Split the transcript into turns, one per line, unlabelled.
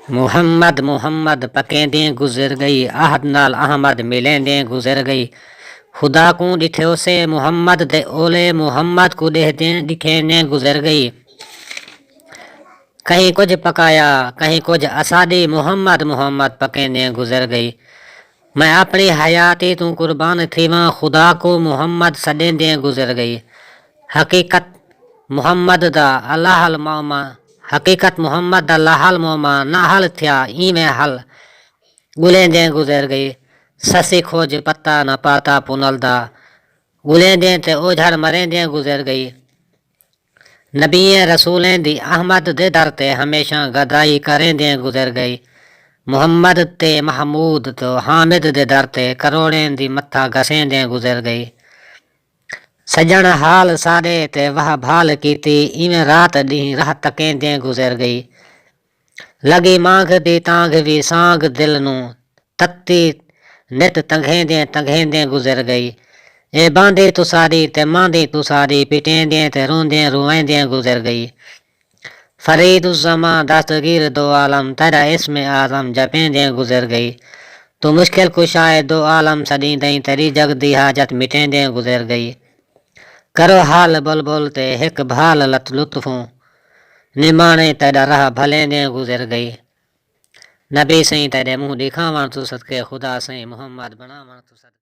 محمد محمد پکیندیں گزر گئی، عہد نال احمد ملیندیں گزر گئی، خدا کو ڈٹھو سے محمد دے اولے، محمد کو ڈکھیندیں گزر گئی، کہیں کچھ پکایا کہیں کچھ اساڈی، محمد محمد پکیندیں گزر گئی، میں اپنی حیاتی تو قربان تھیواں، خدا کو محمد سڈیندیں گزر گئی، حقیقت محمد دا اللہ الموما، حقیقت محمد دا لاحل موما، نہ حل تھیا ایویں حل گلیندیں گزر گئی، سسی کھوج پتا نہ پاتا پنل دا، گلیندیں تے اوجھڑ مریندیں گزر گئی، نبی رسولیں دی احمد دے در تے ہمیشہ گدائی کریندیں گزر گئی، محمد تے محمود تو حامد دے در تے کروڑیں دی متھا گسیندیں گزر گئی، سجن حال ساڈے تے واہ بھال کیتی، ایویں رات ڈینہں راہ تکیندیں گزر گئی، لگی مانگ دی تانگ وی سانگ دل نوں، تتی نت تنگھیندیں گزر گئی، اے باندی تو ساڈی تے ماندی تو ساڈی، پٹیندیں تے روندیں روئیندیں گزر گئی، فرید الزماں دستگیر دو عالم، تیرا اسم اعظم جپیندیں گزر گئی، تو مشکل کشائے دو عالم سڈیندیں، تیری جگ دی حاجت مٹیندیں گزر گئی، کرو حال بلبل تے ہک بھال لطفوں، نمانے تیرا راہ بھلیندیں گزر گئی، نبی سائیں تیرے منہ ڈکھاواں تو صدقے خدا سائیں محمد بناواں تو صدقے